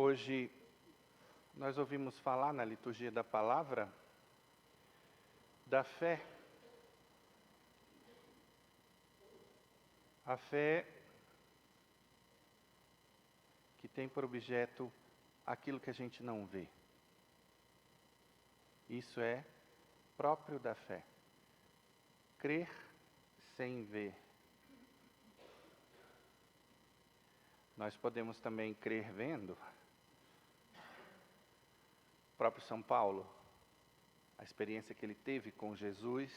Hoje nós ouvimos falar na liturgia da palavra da fé. A fé que tem por objeto aquilo que a gente não vê. Isso é próprio da fé. Crer sem ver. Nós podemos também crer vendo. O próprio São Paulo, a experiência que ele teve com Jesus,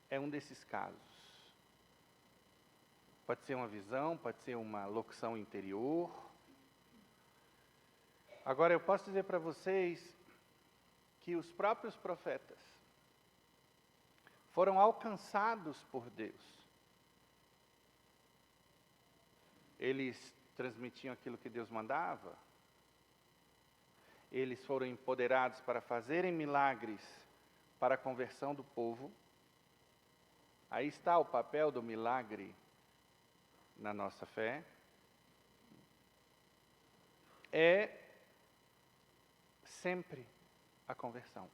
é um desses casos. Pode ser uma visão, pode ser uma locução interior. Agora, eu posso dizer para vocês que os próprios profetas foram alcançados por Deus. Eles transmitiam aquilo que Deus mandava. Eles foram empoderados para fazerem milagres para a conversão do povo. Aí está o papel do milagre na nossa fé. É sempre a conversão.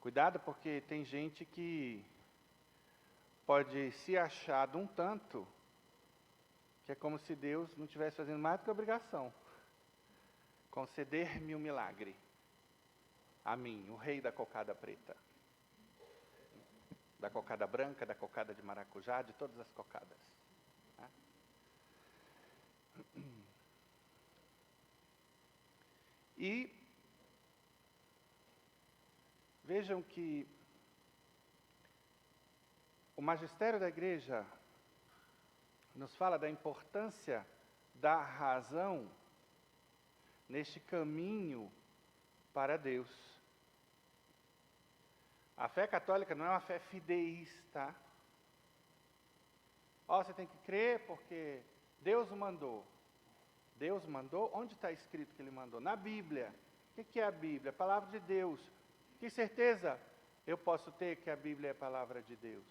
Cuidado, porque tem gente que pode se achar de um tanto que é como se Deus não estivesse fazendo mais do que obrigação. Conceder-me um milagre. A mim, o rei da cocada preta. Da cocada branca, da cocada de maracujá, de todas as cocadas. E vejam que o magistério da igreja nos fala da importância da razão neste caminho para Deus. A fé católica não é uma fé fideísta. Você tem que crer porque Deus o mandou. Deus mandou? Onde está escrito que Ele mandou? Na Bíblia. O que é a Bíblia? A palavra de Deus. Que certeza eu posso ter que a Bíblia é a palavra de Deus?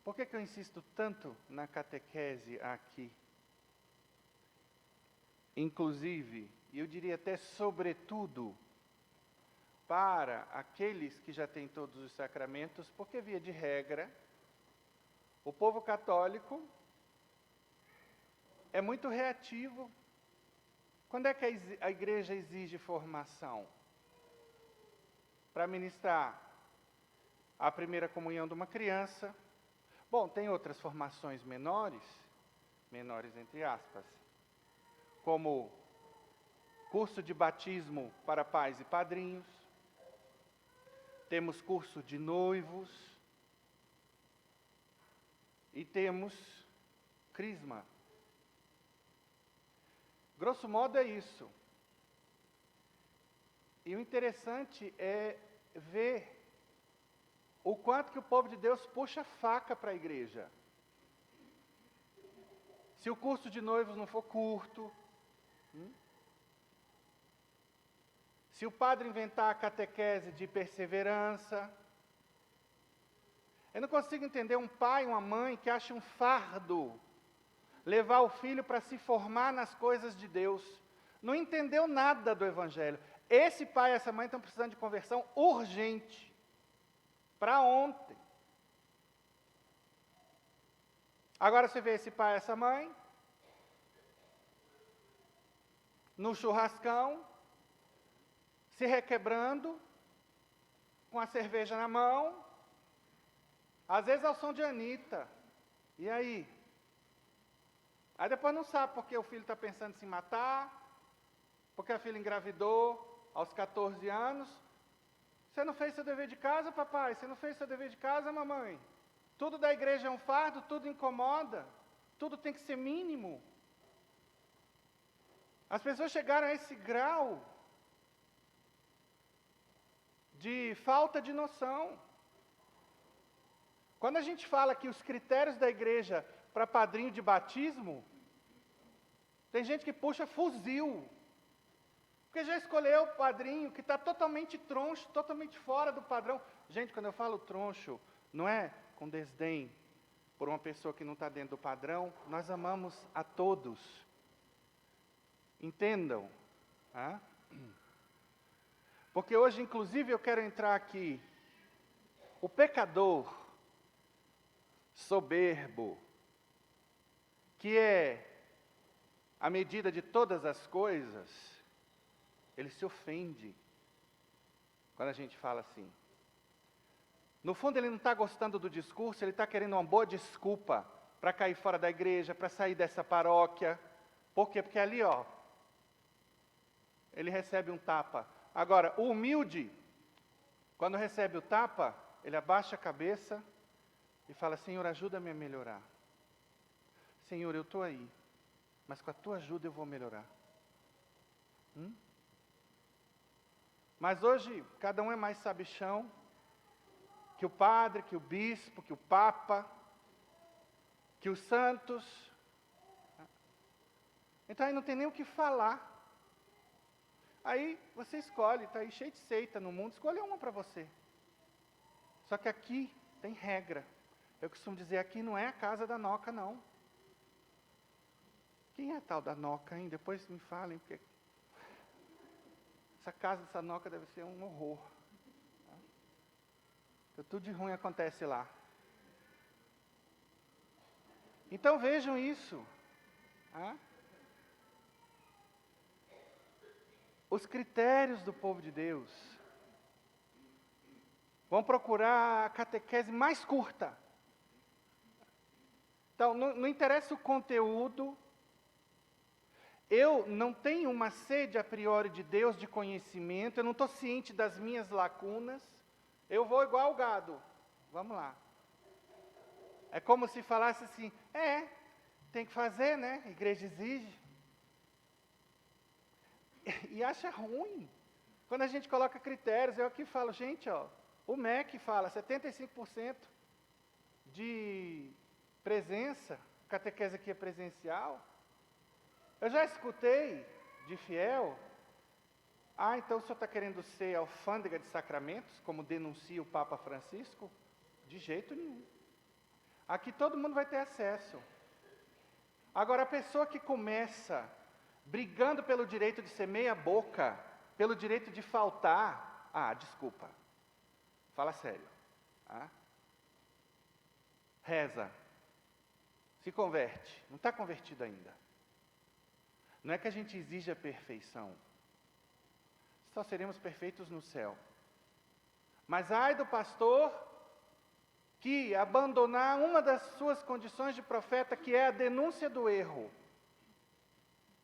Por que eu insisto tanto na catequese aqui? Inclusive, eu diria até sobretudo, para aqueles que já têm todos os sacramentos, porque via de regra, o povo católico é muito reativo. Quando é que a igreja exige formação? Para ministrar a primeira comunhão de uma criança. Bom, tem outras formações menores entre aspas, como curso de batismo para pais e padrinhos. Temos curso de noivos. E temos crisma. Grosso modo é isso. E o interessante é ver o quanto que o povo de Deus puxa faca para a igreja. Se o curso de noivos não for curto, se o padre inventar a catequese de perseverança, eu não consigo entender um pai, uma mãe que acha um fardo levar o filho para se formar nas coisas de Deus. Não entendeu nada do Evangelho. Esse pai e essa mãe estão precisando de conversão urgente. Para ontem. Agora você vê esse pai e essa mãe no churrascão, se requebrando, com a cerveja na mão, às vezes ao som de Anitta. E aí? Aí depois não sabe porque o filho está pensando em se matar, porque a filha engravidou aos 14 anos. Você não fez seu dever de casa, papai? Você não fez seu dever de casa, mamãe? Tudo da igreja é um fardo, tudo incomoda, tudo tem que ser mínimo. As pessoas chegaram a esse grau de falta de noção. Quando a gente fala que os critérios da igreja para padrinho de batismo, tem gente que puxa fuzil. Porque já escolheu o padrinho que está totalmente troncho, totalmente fora do padrão. Gente, quando eu falo troncho, não é com desdém por uma pessoa que não está dentro do padrão, nós amamos a todos. Entendam. Tá? Porque hoje, inclusive, eu quero entrar aqui. O pecador soberbo, que é a medida de todas as coisas, ele se ofende quando a gente fala assim. No fundo, ele não está gostando do discurso, ele está querendo uma boa desculpa para cair fora da igreja, para sair dessa paróquia. Por quê? Porque ali, ó, ele recebe um tapa. Agora, o humilde, quando recebe o tapa, ele abaixa a cabeça e fala, Senhor, ajuda-me a melhorar. Senhor, eu estou aí, mas com a tua ajuda eu vou melhorar. Mas hoje, cada um é mais sabichão que o padre, que o bispo, que o papa, que os santos. Então aí não tem nem o que falar. Aí você escolhe, está aí cheio de seita no mundo, escolhe uma para você. Só que aqui tem regra. Eu costumo dizer, aqui não é a casa da Noca, não. Quem é a tal da Noca, hein? Depois me falem, porque essa casa dessa Noca deve ser um horror. Tudo de ruim acontece lá. Então vejam isso. Os critérios do povo de Deus vão procurar a catequese mais curta. Então, não interessa o conteúdo. Eu não tenho uma sede a priori de Deus, de conhecimento. Eu não estou ciente das minhas lacunas. Eu vou igual o gado. Vamos lá. É como se falasse assim, tem que fazer, né? A igreja exige. E acha ruim. Quando a gente coloca critérios, eu aqui falo, gente, ó, o MEC fala 75% de presença, catequese aqui é presencial. Eu já escutei de fiel, então o senhor está querendo ser alfândega de sacramentos, como denuncia o Papa Francisco? De jeito nenhum. Aqui todo mundo vai ter acesso. Agora, a pessoa que começa brigando pelo direito de ser meia boca, pelo direito de faltar, desculpa, fala sério. Reza, se converte, não está convertido ainda. Não é que a gente exija a perfeição, só seremos perfeitos no céu. Mas ai do pastor que abandonar uma das suas condições de profeta, que é a denúncia do erro,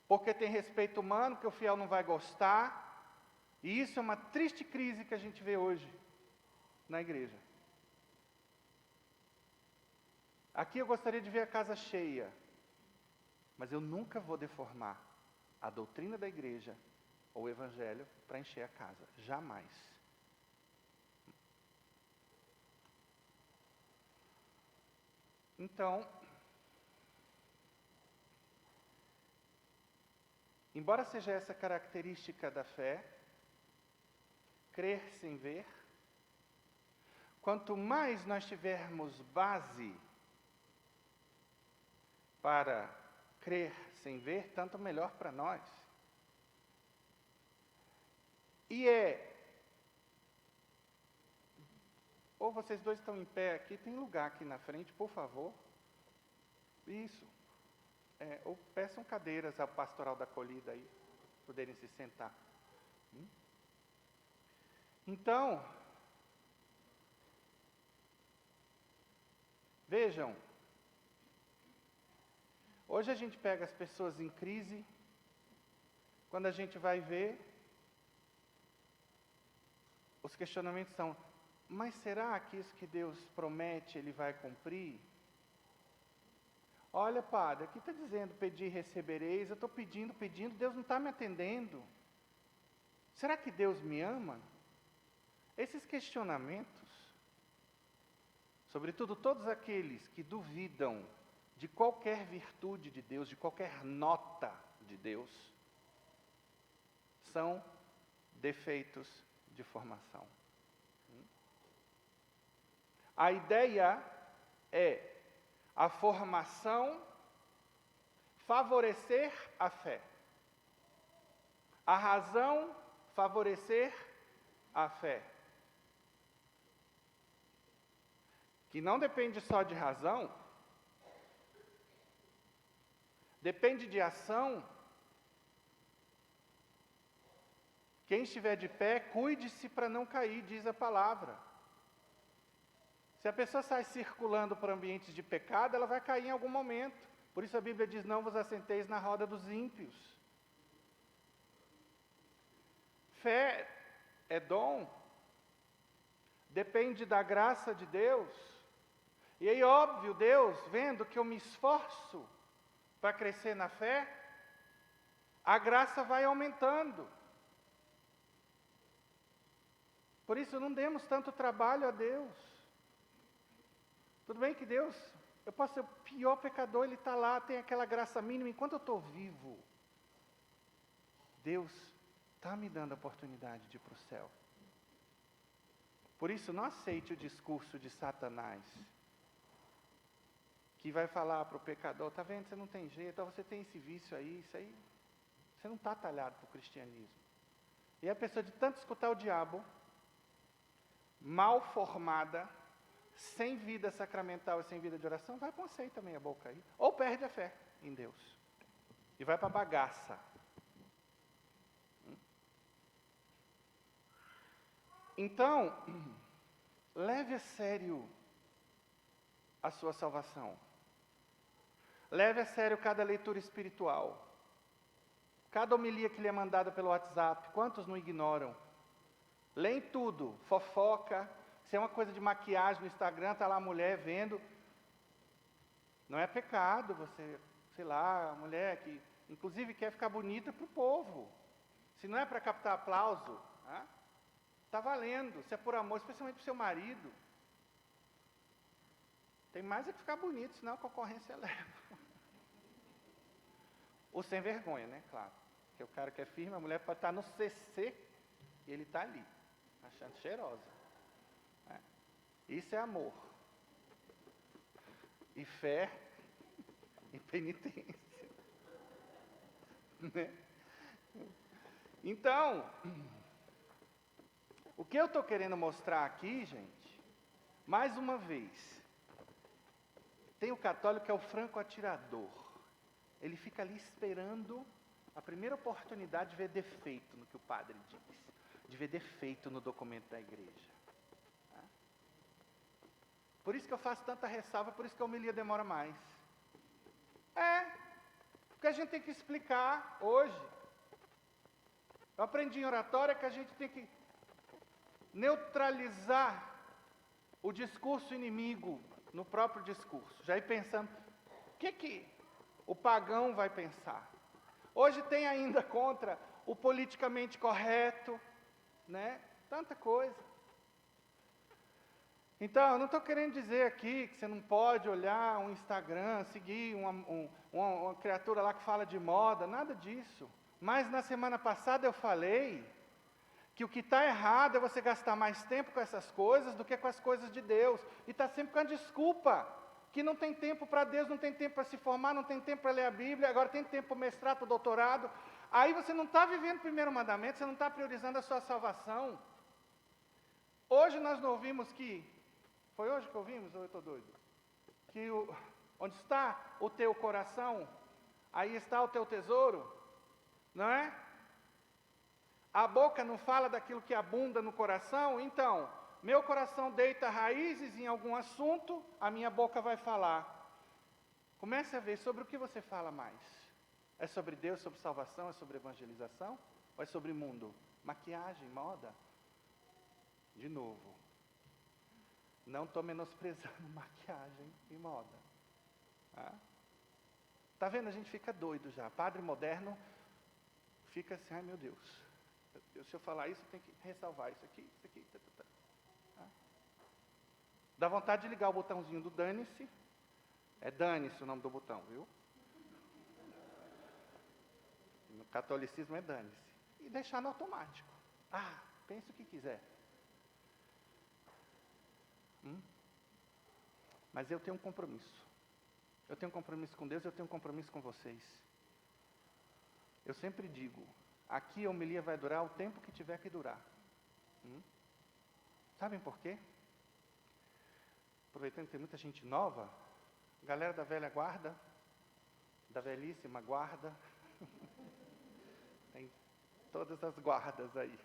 porque tem respeito humano, que o fiel não vai gostar, e isso é uma triste crise que a gente vê hoje na igreja. Aqui eu gostaria de ver a casa cheia, mas eu nunca vou deformar a doutrina da igreja ou o evangelho para encher a casa, jamais. Então, embora seja essa característica da fé, crer sem ver, quanto mais nós tivermos base para crer sem ver, tanto melhor para nós. E ou vocês dois estão em pé aqui, tem lugar aqui na frente, por favor. Isso. Ou peçam cadeiras ao pastoral da acolhida aí, poderem se sentar. Então, vejam, hoje a gente pega as pessoas em crise, quando a gente vai ver, os questionamentos são, mas será que isso que Deus promete, Ele vai cumprir? Olha, padre, aqui está dizendo, pedir e recebereis, eu estou pedindo, Deus não está me atendendo. Será que Deus me ama? Esses questionamentos, sobretudo todos aqueles que duvidam de qualquer virtude de Deus, de qualquer nota de Deus, são defeitos de formação. A ideia é a formação, favorecer a fé. A razão, favorecer a fé. Que não depende só de razão, depende de ação. Quem estiver de pé, cuide-se para não cair, diz a palavra. Se a pessoa sai circulando por ambientes de pecado, ela vai cair em algum momento. Por isso a Bíblia diz, não vos assenteis na roda dos ímpios. Fé é dom, depende da graça de Deus. E aí, óbvio, Deus, vendo que eu me esforço para crescer na fé, a graça vai aumentando. Por isso, não demos tanto trabalho a Deus. Tudo bem que Deus, eu posso ser o pior pecador, Ele está lá, tem aquela graça mínima, enquanto eu estou vivo, Deus está me dando a oportunidade de ir para o céu. Por isso, não aceite o discurso de Satanás, que vai falar para o pecador, está vendo, você não tem jeito, você tem esse vício aí, isso aí, você não está talhado para o cristianismo. E a pessoa, de tanto escutar o diabo, mal formada, sem vida sacramental e sem vida de oração, vai para uma seita meia boca aí, ou perde a fé em Deus, e vai para a bagaça. Então, leve a sério a sua salvação. Leve a sério cada leitura espiritual. Cada homilia que lhe é mandada pelo WhatsApp, quantos não ignoram? Leem tudo, fofoca. Se é uma coisa de maquiagem no Instagram, está lá a mulher vendo. Não é pecado você, sei lá, a mulher que, inclusive, quer ficar bonita para o povo. Se não é para captar aplauso, está valendo. Se é por amor, especialmente para o seu marido. Tem mais é que ficar bonito, senão a concorrência leva. Ou sem vergonha, né? Claro. Porque o cara que é firme, a mulher pode estar no CC e ele está ali, achando cheirosa. Isso é amor. E fé e penitência. Né? Então, o que eu estou querendo mostrar aqui, gente, mais uma vez, tem o católico que é o franco atirador. Ele fica ali esperando a primeira oportunidade de ver defeito no que o padre diz, de ver defeito no documento da igreja. Por isso que eu faço tanta ressalva, por isso que a homilia demora mais. Porque a gente tem que explicar hoje. Eu aprendi em oratória que a gente tem que neutralizar o discurso inimigo no próprio discurso. Já ir pensando, o que o pagão vai pensar? Hoje tem ainda contra o politicamente correto, né? Tanta coisa. Então, eu não estou querendo dizer aqui que você não pode olhar um Instagram, seguir uma criatura lá que fala de moda, nada disso. Mas na semana passada eu falei que o que está errado é você gastar mais tempo com essas coisas do que com as coisas de Deus. E está sempre com a desculpa, que não tem tempo para Deus, não tem tempo para se formar, não tem tempo para ler a Bíblia, agora tem tempo para o mestrado, para o doutorado. Aí você não está vivendo o primeiro mandamento, você não está priorizando a sua salvação. Hoje nós não ouvimos que... Foi hoje que ouvimos, ou eu estou doido? Que onde está o teu coração, aí está o teu tesouro, não é? A boca não fala daquilo que abunda no coração, então, meu coração deita raízes em algum assunto, a minha boca vai falar. Comece a ver sobre o que você fala mais. É sobre Deus, sobre salvação, é sobre evangelização? Ou é sobre mundo? Maquiagem, moda? De novo. Não estou menosprezando maquiagem e moda. Está vendo? A gente fica doido já. Padre moderno fica assim, ai meu Deus. Se eu falar isso, eu tenho que ressalvar isso aqui, isso aqui. Dá vontade de ligar o botãozinho do dane-se. É dane-se o nome do botão, viu? No catolicismo é dane-se. E deixar no automático. Pense o que quiser. Mas eu tenho um compromisso. Eu tenho um compromisso com Deus, eu tenho um compromisso com vocês. Eu sempre digo, aqui a homilia vai durar o tempo que tiver que durar. Sabem por quê? Aproveitando que tem muita gente nova, galera da velha guarda, da velhíssima guarda, tem todas as guardas aí.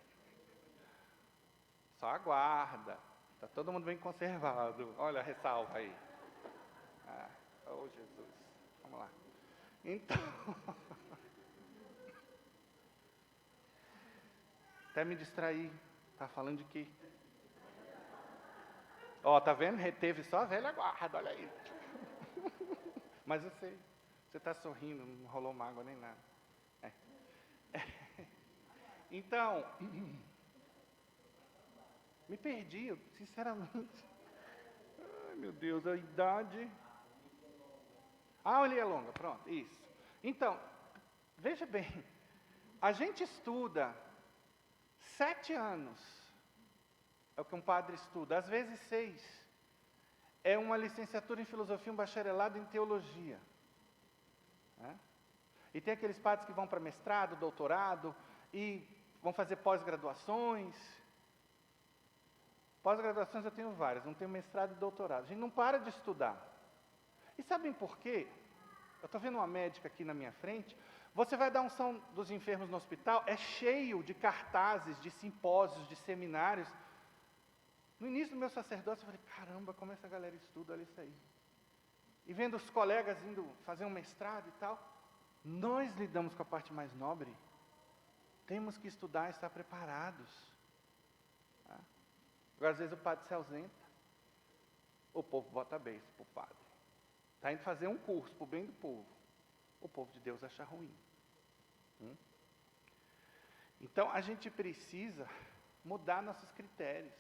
Só a guarda, está todo mundo bem conservado. Olha a ressalva aí. Oh Jesus, vamos lá. Então, até me distraí, tá falando de quê? Ó, tá vendo? Reteve só a velha guarda, olha aí. Mas eu sei, você está sorrindo, não rolou mágoa nem nada. Então, me perdi, sinceramente. Ai, meu Deus, a idade. A homilia é longa, pronto, isso. Então, veja bem, a gente estuda 7 anos, é o que um padre estuda, às vezes 6. É uma licenciatura em filosofia, um bacharelado em teologia. E tem aqueles padres que vão para mestrado, doutorado, e vão fazer pós-graduações. Pós-graduações eu tenho várias, não tenho mestrado e doutorado. A gente não para de estudar. E sabem por quê? Eu estou vendo uma médica aqui na minha frente. Você vai dar unção dos enfermos no hospital, é cheio de cartazes, de simpósios, de seminários. No início do meu sacerdócio, eu falei, caramba, como essa galera estuda, olha isso aí. E vendo os colegas indo fazer um mestrado e tal, nós lidamos com a parte mais nobre. Temos que estudar e estar preparados. Agora, às vezes o padre se ausenta, o povo bota beijo para o padre. Está indo fazer um curso para o bem do povo. O povo de Deus acha ruim. Então, a gente precisa mudar nossos critérios.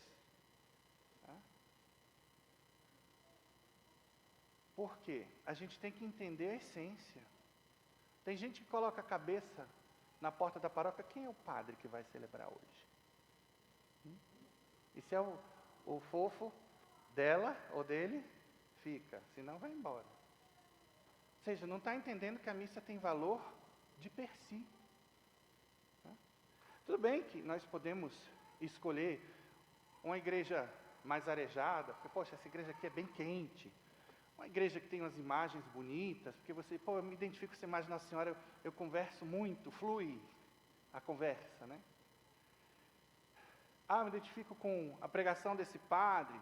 Por quê? A gente tem que entender a essência. Tem gente que coloca a cabeça na porta da paróquia, quem é o padre que vai celebrar hoje? E se é o fofo dela ou dele, fica, senão vai embora. Ou seja, não está entendendo que a missa tem valor de per si. Tudo bem que nós podemos escolher uma igreja mais arejada, porque, poxa, essa igreja aqui é bem quente. Uma igreja que tem umas imagens bonitas, porque você, eu me identifico com essa imagem de Nossa Senhora, eu converso muito, flui a conversa, né? Eu me identifico com a pregação desse padre,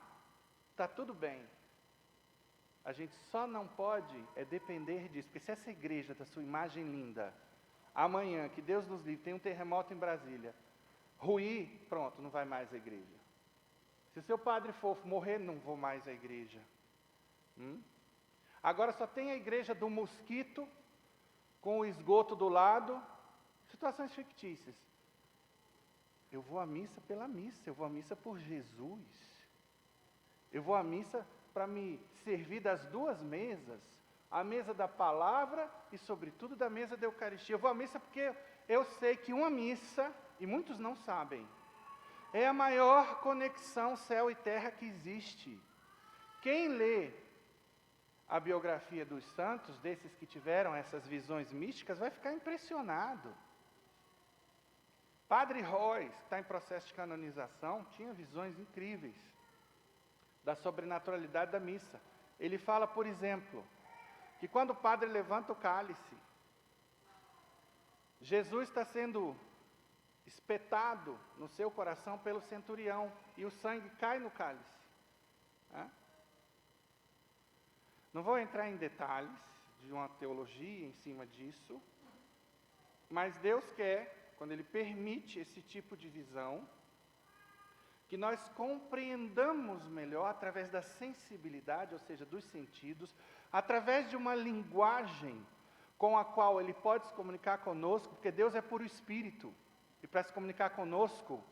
está tudo bem. A gente só não pode depender disso, porque se essa igreja da sua imagem linda, amanhã, que Deus nos livre, tem um terremoto em Brasília, ruir, pronto, não vai mais à igreja. Se o seu padre fofo morrer, não vou mais à igreja. Agora só tem a igreja do mosquito, com o esgoto do lado, situações fictícias. Eu vou à missa pela missa, eu vou à missa por Jesus. Eu vou à missa para me servir das duas mesas, a mesa da palavra e, sobretudo, da mesa da Eucaristia. Eu vou à missa porque eu sei que uma missa, e muitos não sabem, é a maior conexão céu e terra que existe. Quem lê a biografia dos santos, desses que tiveram essas visões místicas, vai ficar impressionado. Padre Royce, que está em processo de canonização, tinha visões incríveis da sobrenaturalidade da missa. Ele fala, por exemplo, que quando o padre levanta o cálice, Jesus está sendo espetado no seu coração pelo centurião, e o sangue cai no cálice. Não vou entrar em detalhes de uma teologia em cima disso, mas Deus quer, quando Ele permite esse tipo de visão, que nós compreendamos melhor através da sensibilidade, ou seja, dos sentidos, através de uma linguagem com a qual Ele pode se comunicar conosco, porque Deus é puro Espírito, e para se comunicar conosco,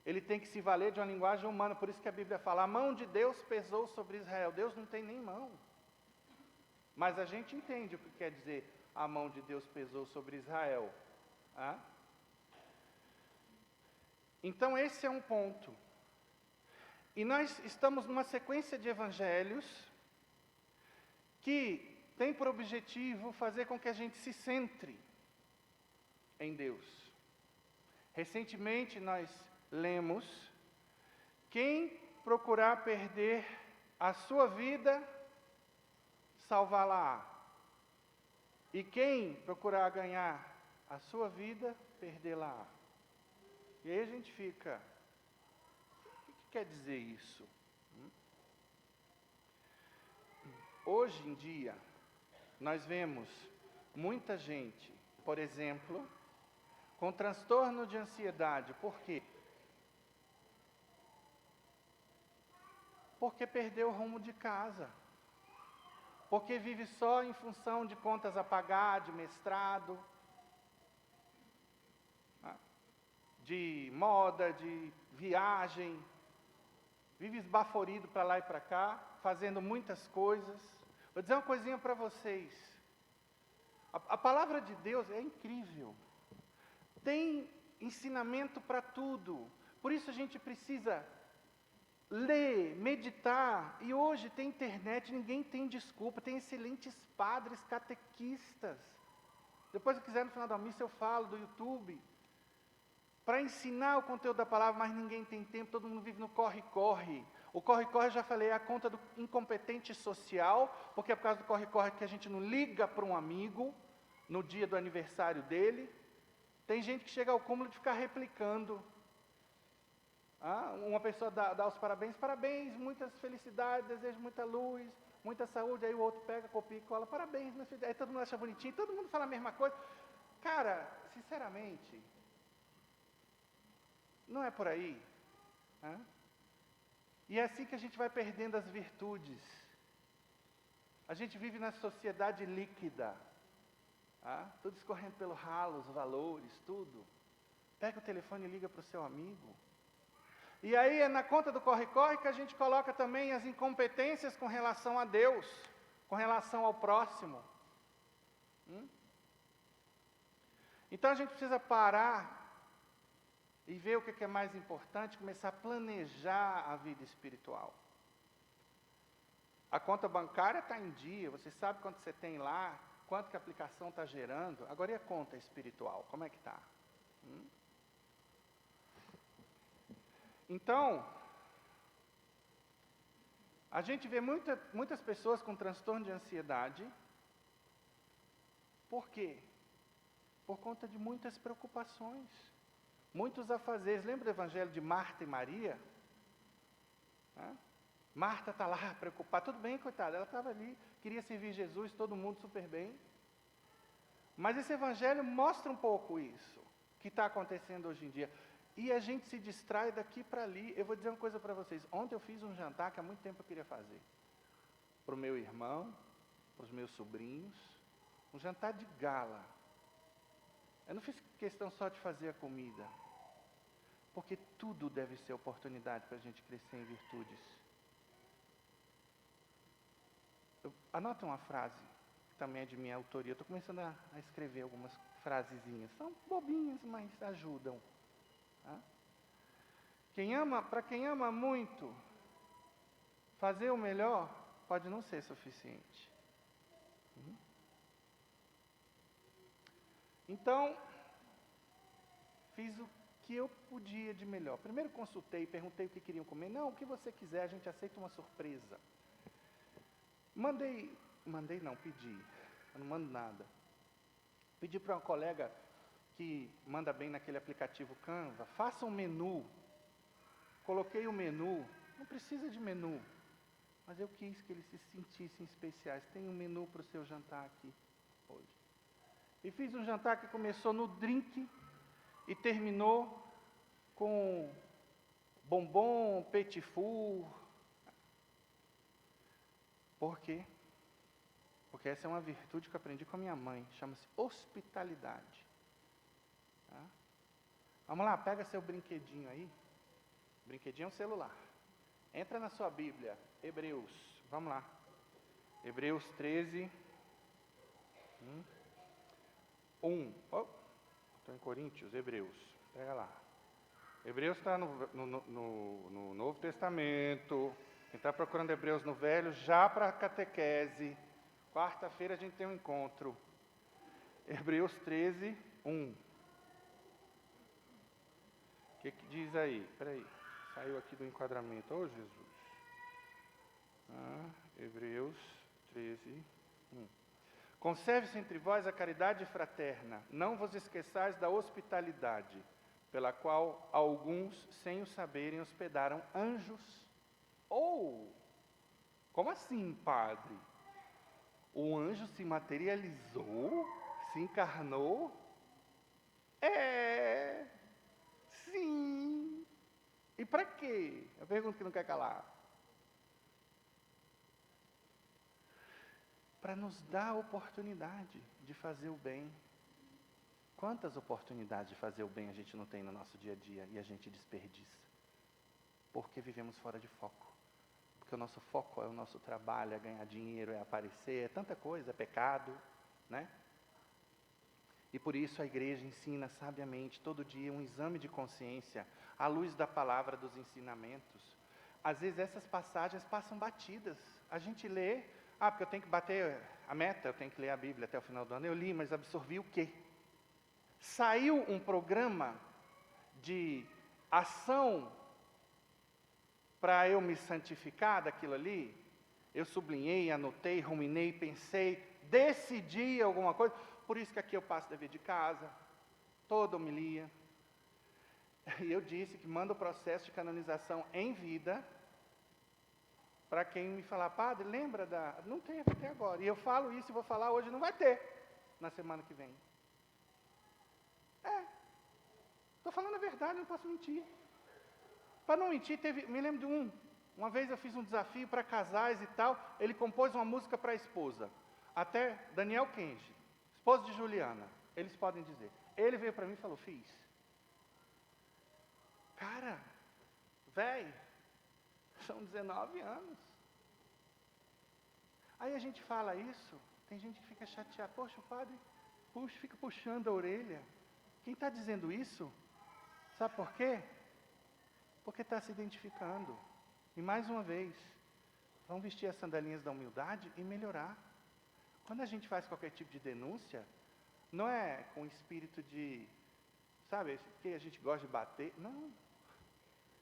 Ele tem que se valer de uma linguagem humana. Por isso que a Bíblia fala, a mão de Deus pesou sobre Israel. Deus não tem nem mão. Mas a gente entende o que quer dizer a mão de Deus pesou sobre Israel. Então esse é um ponto. E nós estamos numa sequência de evangelhos que tem por objetivo fazer com que a gente se centre em Deus. Recentemente nós lemos: quem procurar perder a sua vida, salvá-la-á. E quem procurar ganhar a sua vida, perdê-la-á. E aí a gente fica, o que quer dizer isso? Hoje em dia, nós vemos muita gente, por exemplo, com transtorno de ansiedade. Por quê? Porque perdeu o rumo de casa. Porque vive só em função de contas a pagar, de mestrado, de moda, de viagem. Vive esbaforido para lá e para cá, fazendo muitas coisas. Vou dizer uma coisinha para vocês. A palavra de Deus é incrível. Tem ensinamento para tudo. Por isso a gente precisa ler, meditar. E hoje tem internet, ninguém tem desculpa. Tem excelentes padres catequistas. Depois, se quiser, no final da missa eu falo do YouTube. Para ensinar o conteúdo da palavra, mas ninguém tem tempo, todo mundo vive no corre-corre. O corre-corre, já falei, é a conta do incompetente social, porque é por causa do corre-corre que a gente não liga para um amigo no dia do aniversário dele. Tem gente que chega ao cúmulo de ficar replicando. Uma pessoa dá os parabéns, muitas felicidades, desejo muita luz, muita saúde, aí o outro pega, copia e cola, parabéns, meu filho. Aí todo mundo acha bonitinho, todo mundo fala a mesma coisa. Cara, sinceramente, não é por aí. E é assim que a gente vai perdendo as virtudes. A gente vive na sociedade líquida. Tudo escorrendo pelo ralo, os valores, tudo. Pega o telefone e liga para o seu amigo. E aí é na conta do corre-corre que a gente coloca também as incompetências com relação a Deus, com relação ao próximo. Então a gente precisa parar e ver o que é mais importante, começar a planejar a vida espiritual. A conta bancária está em dia, você sabe quanto você tem lá, quanto que a aplicação está gerando. Agora e a conta espiritual, como é que está? Então, a gente vê muitas pessoas com transtorno de ansiedade. Por quê? Por conta de muitas preocupações, muitos afazeres. Lembra do evangelho de Marta e Maria? Marta está lá preocupada, tudo bem, coitada, ela estava ali, queria servir Jesus, todo mundo super bem. Mas esse evangelho mostra um pouco isso, que está acontecendo hoje em dia. E a gente se distrai daqui para ali. Eu vou dizer uma coisa para vocês. Ontem eu fiz um jantar que há muito tempo eu queria fazer. Para o meu irmão, para os meus sobrinhos. Um jantar de gala. Eu não fiz questão só de fazer a comida. Porque tudo deve ser oportunidade para a gente crescer em virtudes. Anota uma frase, que também é de minha autoria. Eu estou começando a escrever algumas frasezinhas. São bobinhas, mas ajudam. Para quem ama muito, fazer o melhor pode não ser suficiente. Então, fiz o que eu podia de melhor. Primeiro consultei, perguntei o que queriam comer. Não, o que você quiser, a gente aceita uma surpresa. Pedi. Eu não mando nada. Pedi para uma colega que manda bem naquele aplicativo Canva, faça um menu. Coloquei o menu, não precisa de menu, mas eu quis que eles se sentissem especiais. Tem um menu para o seu jantar aqui hoje. E fiz um jantar que começou no drink e terminou com bombom, petit four. Por quê? Porque essa é uma virtude que eu aprendi com a minha mãe, chama-se hospitalidade. Vamos lá, pega seu brinquedinho aí. Brinquedinho é um celular. Entra na sua Bíblia, Hebreus. Vamos lá. Hebreus 13. 1. Estou em Coríntios, Hebreus. Pega lá. Hebreus está no Novo Testamento. Quem está procurando Hebreus no Velho, já para a catequese. Quarta-feira a gente tem um encontro. Hebreus 13, 1. O que diz aí? Espera aí. Saiu aqui do enquadramento. Oh, Jesus. Hebreus 13, 1. Conserve-se entre vós a caridade fraterna. Não vos esqueçais da hospitalidade, pela qual alguns, sem o saberem, hospedaram anjos. Como assim, padre? O anjo se materializou? Se encarnou? Sim. E para quê? Eu pergunto que não quer calar. Para nos dar a oportunidade de fazer o bem. Quantas oportunidades de fazer o bem a gente não tem no nosso dia a dia e a gente desperdiça? Porque vivemos fora de foco. Porque o nosso foco é o nosso trabalho, é ganhar dinheiro, é aparecer, é tanta coisa, é pecado, né? E por isso a igreja ensina sabiamente, todo dia, um exame de consciência, à luz da palavra, dos ensinamentos. Às vezes essas passagens passam batidas. A gente lê, porque eu tenho que bater a meta, eu tenho que ler a Bíblia até o final do ano. Eu li, mas absorvi o quê? Saiu um programa de ação para eu me santificar daquilo ali? Eu sublinhei, anotei, ruminei, pensei, decidi alguma coisa. Por isso que aqui eu passo dever de casa, toda homilia. E eu disse que mando o processo de canonização em vida, para quem me falar, padre, lembra da... Não tem até agora. E eu falo isso e vou falar hoje, não vai ter, na semana que vem. Estou falando a verdade, não posso mentir. Para não mentir, me lembro de uma vez eu fiz um desafio para casais e tal, ele compôs uma música para a esposa, até Daniel Kenji, esposo de Juliana, eles podem dizer. Ele veio para mim e falou, fiz. Cara, velho, são 19 anos. Aí a gente fala isso, tem gente que fica chateada, poxa, o padre fica puxando a orelha. Quem está dizendo isso, sabe por quê? Porque está se identificando. E mais uma vez, vamos vestir as sandalinhas da humildade e melhorar. Quando a gente faz qualquer tipo de denúncia, não é com espírito de, sabe, que a gente gosta de bater. Não.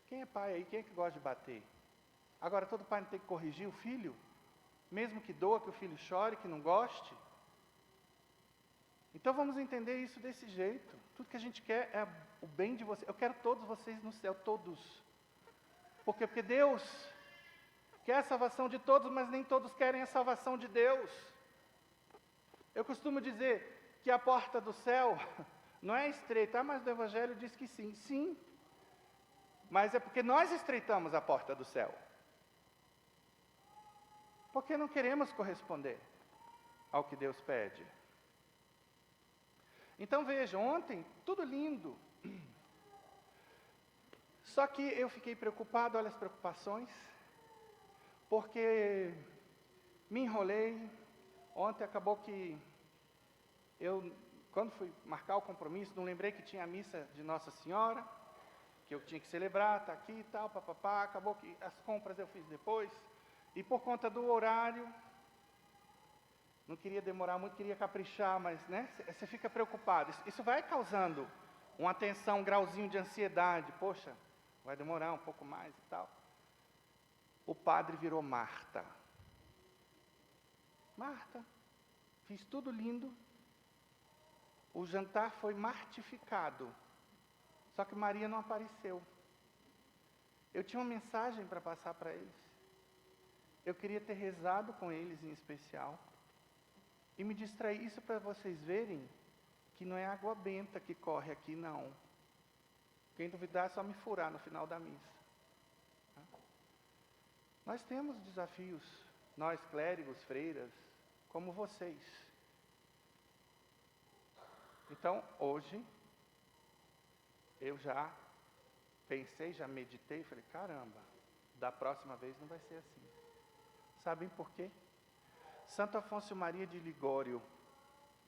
Quem é pai aí, quem é que gosta de bater? Agora, todo pai não tem que corrigir o filho? Mesmo que doa, que o filho chore, que não goste? Então vamos entender isso desse jeito. Tudo que a gente quer é o bem de vocês. Eu quero todos vocês no céu, todos. Por quê? Porque Deus quer a salvação de todos, mas nem todos querem a salvação de Deus. Eu costumo dizer que a porta do céu não é estreita, mas o Evangelho diz que sim. Sim, mas é porque nós estreitamos a porta do céu. Porque não queremos corresponder ao que Deus pede. Então vejam, ontem, tudo lindo. Só que eu fiquei preocupado, olha as preocupações, porque me enrolei. Ontem acabou que eu, quando fui marcar o compromisso, não lembrei que tinha a missa de Nossa Senhora, que eu tinha que celebrar, está aqui e tal, papapá. Acabou que as compras eu fiz depois. E por conta do horário, não queria demorar muito, queria caprichar, mas né, você fica preocupado. Isso vai causando uma tensão, um grauzinho de ansiedade. Poxa, vai demorar um pouco mais e tal. O padre virou Marta. Marta, fiz tudo lindo. O jantar foi martificado. Só que Maria não apareceu. Eu tinha uma mensagem para passar para eles. Eu queria ter rezado com eles em especial. E me distrair, isso para vocês verem que não é água benta que corre aqui, não. Quem duvidar é só me furar no final da missa. Nós temos desafios, nós clérigos, freiras, como vocês. Então, hoje, eu já pensei, já meditei, falei, caramba, da próxima vez não vai ser assim. Sabem por quê? Santo Afonso Maria de Ligório,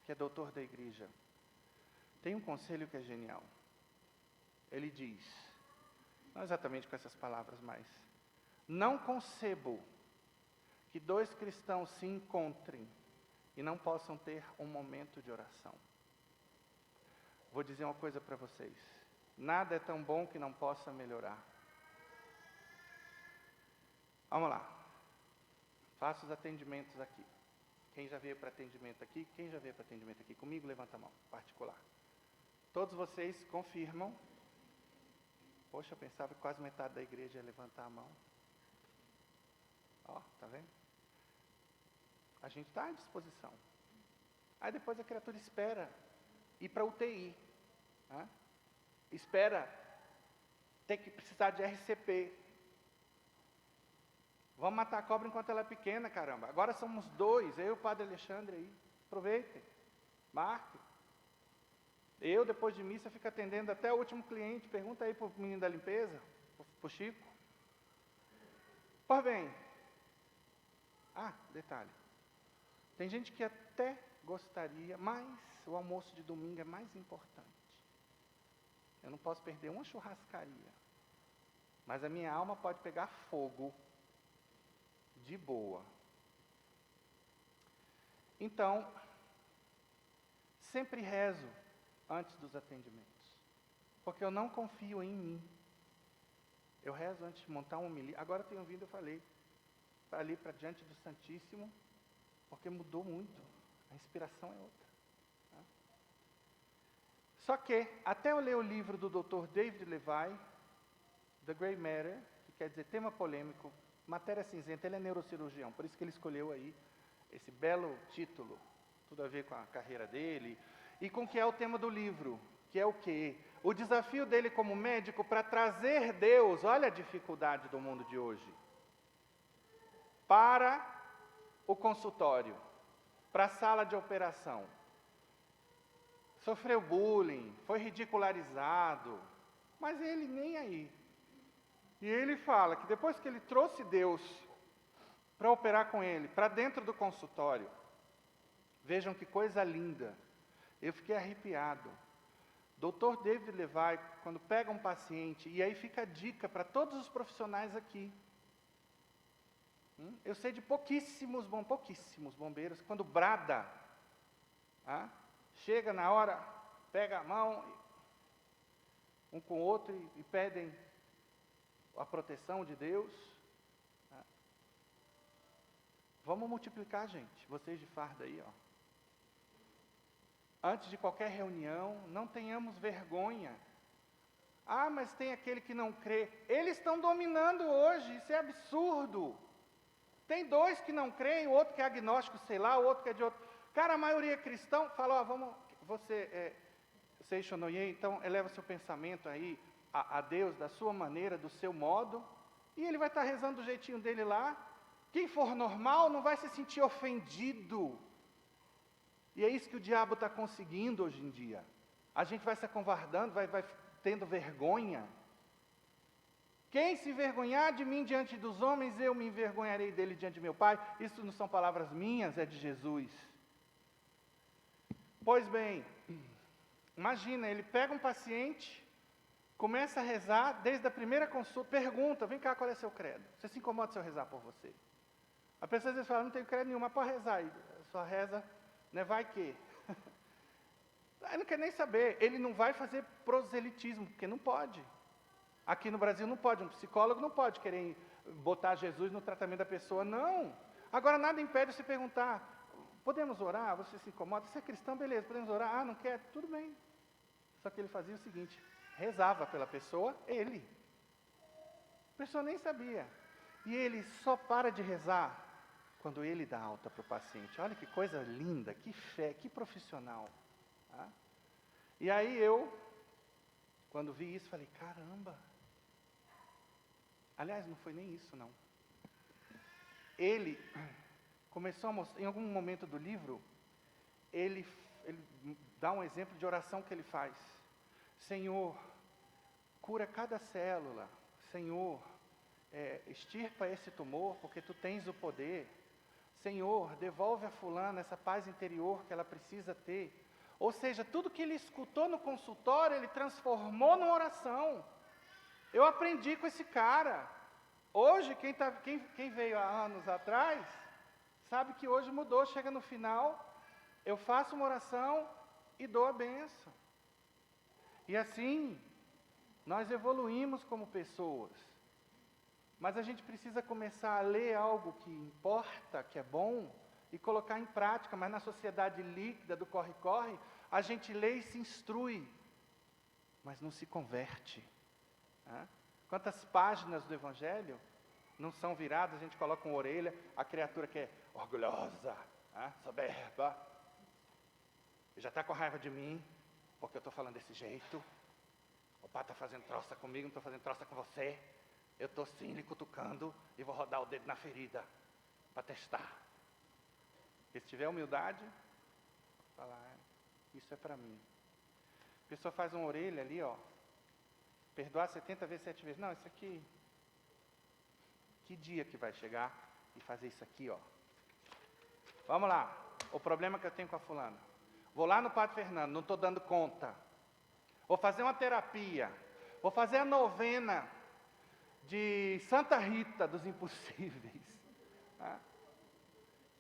que é doutor da igreja, tem um conselho que é genial. Ele diz, não exatamente com essas palavras, mas não concebo que dois cristãos se encontrem e não possam ter um momento de oração. Vou dizer uma coisa para vocês: nada é tão bom que não possa melhorar. Vamos lá. Faço os atendimentos aqui. Quem já veio para atendimento aqui? Quem já veio para atendimento aqui comigo? Levanta a mão, particular. Todos vocês confirmam. Poxa, eu pensava que quase metade da igreja ia levantar a mão. Ó, tá vendo? A gente está à disposição. Aí depois a criatura espera ir para UTI. Né? Espera ter que precisar de RCP. Vamos matar a cobra enquanto ela é pequena, caramba. Agora somos 2, eu e o Padre Alexandre aí. Aproveitem, marque. Eu, depois de missa, fico atendendo até o último cliente. Pergunta aí para o menino da limpeza, para o Chico. Pois bem. Detalhe. Tem gente que até gostaria, mas o almoço de domingo é mais importante. Eu não posso perder uma churrascaria. Mas a minha alma pode pegar fogo. De boa. Então, sempre rezo antes dos atendimentos, porque eu não confio em mim. Eu rezo antes de montar um homilia. Agora tenho vindo, eu falei, para ali, para diante do Santíssimo, porque mudou muito. A inspiração é outra. Tá? Só que, até eu ler o livro do Dr. David Levy, The Grey Matter, que quer dizer tema polêmico, matéria cinzenta, ele é neurocirurgião, por isso que ele escolheu aí esse belo título, tudo a ver com a carreira dele, e com o que é o tema do livro, que é o quê? O desafio dele como médico para trazer Deus, olha a dificuldade do mundo de hoje, para o consultório, para a sala de operação. Sofreu bullying, foi ridicularizado, mas ele nem aí. E ele fala que depois que ele trouxe Deus para operar com ele, para dentro do consultório, vejam que coisa linda, eu fiquei arrepiado. Dr. David Levy, quando pega um paciente, e aí fica a dica para todos os profissionais aqui. Eu sei de pouquíssimos bombeiros, quando brada, chega na hora, pega a mão, um com o outro, e pedem a proteção de Deus. Vamos multiplicar, gente. Vocês de farda aí, ó. Antes de qualquer reunião, não tenhamos vergonha. Mas tem aquele que não crê. Eles estão dominando hoje, isso é absurdo. Tem 2 que não creem, o outro que é agnóstico, sei lá, o outro que é de outro. Cara, a maioria é cristão, fala, você Seixonoye, então eleva seu pensamento aí a Deus da sua maneira, do seu modo, e ele vai estar rezando do jeitinho dele lá. Quem for normal não vai se sentir ofendido. E é isso que o diabo está conseguindo hoje em dia. A gente vai se acovardando, vai tendo vergonha. Quem se envergonhar de mim diante dos homens, eu me envergonharei dele diante de meu Pai. Isso não são palavras minhas, é de Jesus. Pois bem, imagina, ele pega um paciente, começa a rezar, desde a primeira consulta, pergunta, vem cá, qual é seu credo? Você se incomoda se eu rezar por você? A pessoa às vezes fala, não tenho credo nenhum, mas pode rezar, e só reza, né, vai que. Ele não quer nem saber, ele não vai fazer proselitismo, porque não pode. Aqui no Brasil não pode, um psicólogo não pode querer botar Jesus no tratamento da pessoa, não. Agora nada impede você perguntar, podemos orar? Você se incomoda? Você é cristão? Beleza, podemos orar? Não quer? Tudo bem. Só que ele fazia o seguinte, rezava pela pessoa, ele. A pessoa nem sabia. E ele só para de rezar quando ele dá alta para o paciente. Olha que coisa linda, que fé, que profissional. Tá? E aí eu, quando vi isso, falei, caramba. Aliás, não foi nem isso, não. Ele começou a mostrar, em algum momento do livro, ele dá um exemplo de oração que ele faz. Senhor, cura cada célula. Senhor, extirpa esse tumor, porque Tu tens o poder. Senhor, devolve a fulana essa paz interior que ela precisa ter. Ou seja, tudo que ele escutou no consultório, ele transformou numa oração. Eu aprendi com esse cara. Hoje, quem veio há anos atrás, sabe que hoje mudou, chega no final, eu faço uma oração e dou a bênção. E assim, nós evoluímos como pessoas. Mas a gente precisa começar a ler algo que importa, que é bom, e colocar em prática. Mas na sociedade líquida do corre-corre, a gente lê e se instrui, mas não se converte. Quantas páginas do Evangelho não são viradas, a gente coloca uma orelha, a criatura que é orgulhosa, soberba, já está com raiva de mim, porque eu estou falando desse jeito. O pai está fazendo troça comigo, não estou fazendo troça com você. Eu estou sim lhe cutucando e vou rodar o dedo na ferida para testar. E se tiver humildade, falar, isso é para mim. A pessoa faz uma orelha ali, ó, perdoar 70 vezes, 7 vezes. Não, isso aqui, que dia que vai chegar e fazer isso aqui, ó. Vamos lá, o problema que eu tenho com a fulana. Vou lá no Padre Fernando, não estou dando conta. Vou fazer uma terapia. Vou fazer a novena de Santa Rita dos Impossíveis.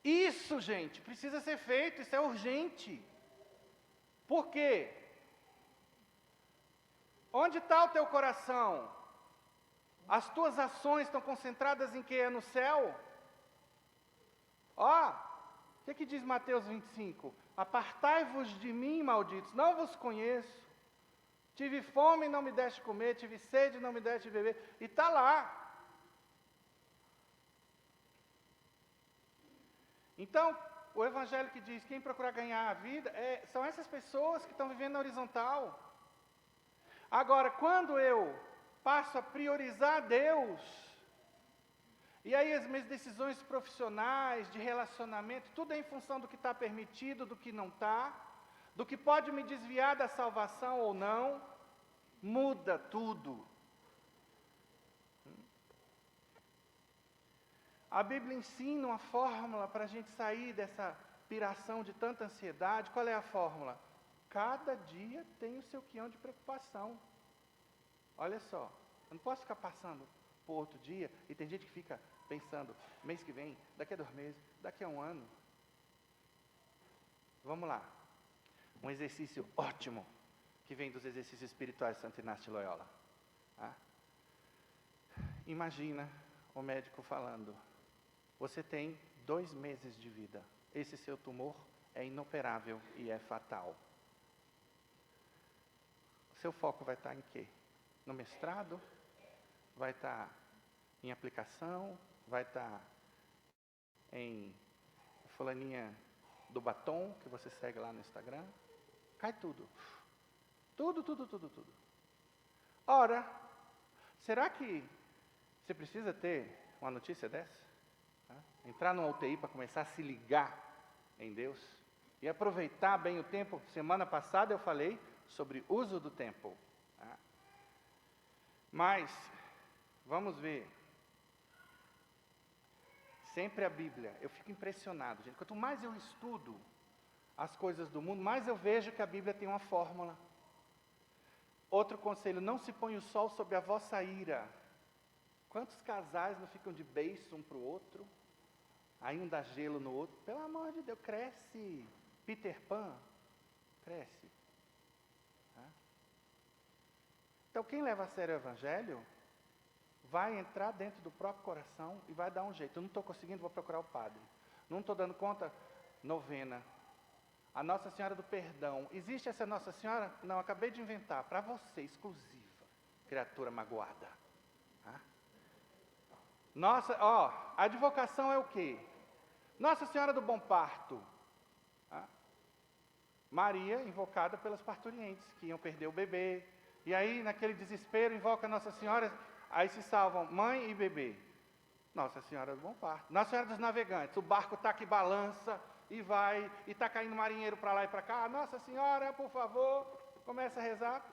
Isso, gente, precisa ser feito, isso é urgente. Por quê? Onde está o teu coração? As tuas ações estão concentradas em quê? É no céu? Ó, o que diz Mateus 25? Apartai-vos de mim, malditos, não vos conheço. Tive fome e não me deste comer, tive sede e não me deste beber. E está lá. Então, o Evangelho que diz, quem procurar ganhar a vida, são essas pessoas que estão vivendo na horizontal. Agora, quando eu passo a priorizar Deus, e aí as minhas decisões profissionais, de relacionamento, tudo é em função do que está permitido, do que não está, do que pode me desviar da salvação ou não, muda tudo. A Bíblia ensina uma fórmula para a gente sair dessa piração de tanta ansiedade. Qual é a fórmula? Cada dia tem o seu quinhão de preocupação. Olha só, eu não posso ficar passando por outro dia, e tem gente que fica pensando, mês que vem, daqui a 2 meses, daqui a 1 ano. Vamos lá. Um exercício ótimo, que vem dos exercícios espirituais de Santo Inácio de Loyola. Imagina o médico falando, você tem 2 meses de vida, esse seu tumor é inoperável e é fatal. O seu foco vai estar em quê? No mestrado? Vai estar em aplicação? Vai estar em fulaninha do batom, que você segue lá no Instagram? Cai tudo. Tudo. Ora, será que você precisa ter uma notícia dessa? Entrar numa UTI para começar a se ligar em Deus? E aproveitar bem o tempo. Semana passada eu falei sobre uso do tempo. Mas, vamos ver. Sempre a Bíblia. Eu fico impressionado, gente. Quanto mais eu estudo as coisas do mundo, mais eu vejo que a Bíblia tem uma fórmula. Outro conselho, não se põe o sol sobre a vossa ira. Quantos casais não ficam de beiço um para o outro? Aí um dá gelo no outro. Pelo amor de Deus, cresce. Peter Pan, cresce. Então, quem leva a sério o Evangelho, vai entrar dentro do próprio coração e vai dar um jeito. Eu não estou conseguindo, vou procurar o padre. Não estou dando conta, novena. A Nossa Senhora do Perdão. Existe essa Nossa Senhora? Não, acabei de inventar. Para você, exclusiva. Criatura magoada. Nossa, a advocação é o quê? Nossa Senhora do Bom Parto. Maria, invocada pelas parturientes, que iam perder o bebê. E aí, naquele desespero, invoca Nossa Senhora, aí se salvam mãe e bebê. Nossa Senhora do Bom Parto. Nossa Senhora dos Navegantes, o barco está que balança e vai, e está caindo marinheiro para lá e para cá. Nossa Senhora, por favor, começa a rezar.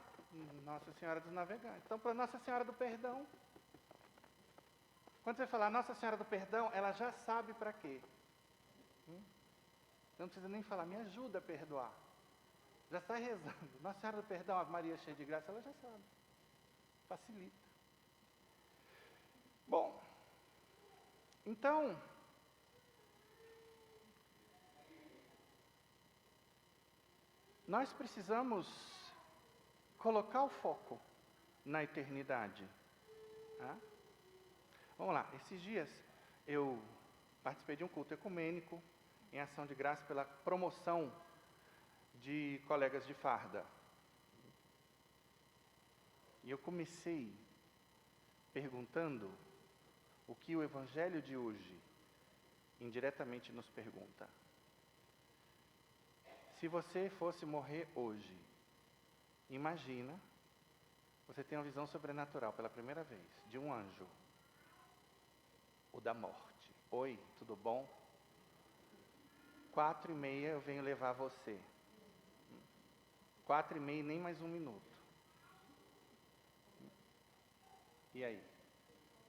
Nossa Senhora dos Navegantes. Então, para Nossa Senhora do Perdão. Quando você falar Nossa Senhora do Perdão, ela já sabe para quê. Você não precisa nem falar, me ajuda a perdoar. Já sai rezando. Nossa Senhora do Perdão, a Maria cheia de graça, ela já sabe. Facilita. Bom, então, Nós precisamos colocar o foco na eternidade. Tá? Vamos lá, esses dias eu participei de um culto ecumênico em ação de graça pela promoção de colegas de farda. E eu comecei perguntando o que o Evangelho de hoje indiretamente nos pergunta. Se você fosse morrer hoje, imagina, você tem uma visão sobrenatural pela primeira vez, de um anjo, o da morte. Oi, tudo bom? 4h30 eu venho levar você. 4h30 nem mais 1 minuto. E aí?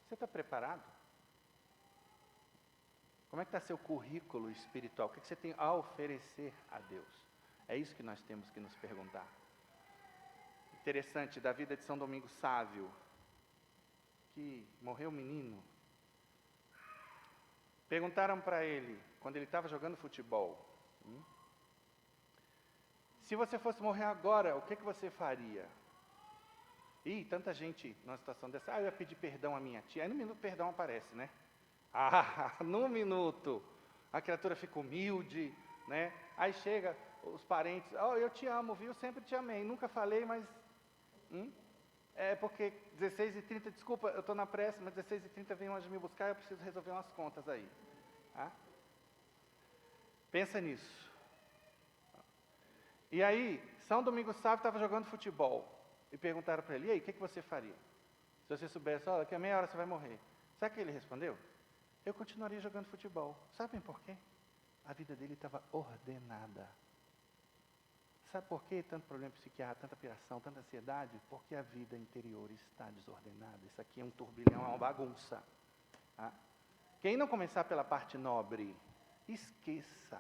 Você está preparado? Como é que está seu currículo espiritual? O que você tem a oferecer a Deus? É isso que nós temos que nos perguntar. Interessante, da vida de São Domingos Sávio, que morreu um menino. Perguntaram para ele, quando ele estava jogando futebol, se você fosse morrer agora, o que você faria? Ih, tanta gente numa situação dessa, eu ia pedir perdão à minha tia. Aí no minuto o perdão aparece, né? No minuto, a criatura fica humilde, né? Aí chega os parentes, eu te amo, viu? Sempre te amei, nunca falei, mas... É porque 16h30, desculpa, eu estou na pressa, mas 16h30 vem um anjo me buscar, eu preciso resolver umas contas aí. Tá? Pensa nisso. E aí, São Domingos Sávio estava jogando futebol, e perguntaram para ele, e aí, o que você faria? Se você soubesse, daqui a meia hora você vai morrer. Sabe o que ele respondeu? Eu continuaria jogando futebol. Sabem por quê? A vida dele estava ordenada. Sabe por quê? Tanto problema psiquiátrico, tanta piração, tanta ansiedade? Porque a vida interior está desordenada. Isso aqui é um turbilhão, é uma bagunça. Tá? Quem não começar pela parte nobre, esqueça.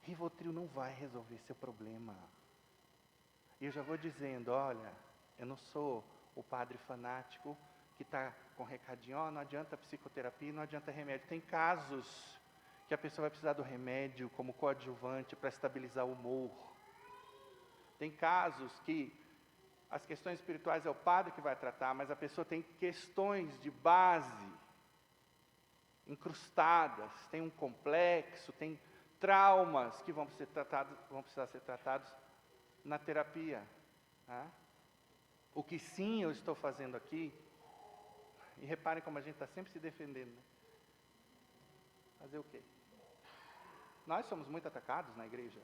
Rivotril não vai resolver seu problema. E eu já vou dizendo, olha, eu não sou o padre fanático que está com recadinho, não adianta psicoterapia, não adianta remédio. Tem casos que a pessoa vai precisar do remédio como coadjuvante para estabilizar o humor. Tem casos que as questões espirituais é o padre que vai tratar, mas a pessoa tem questões de base incrustadas, tem um complexo, tem traumas que vão precisar ser tratados na terapia. Tá? O que sim eu estou fazendo aqui, e reparem como a gente está sempre se defendendo. Né? Fazer o quê? Nós somos muito atacados na igreja.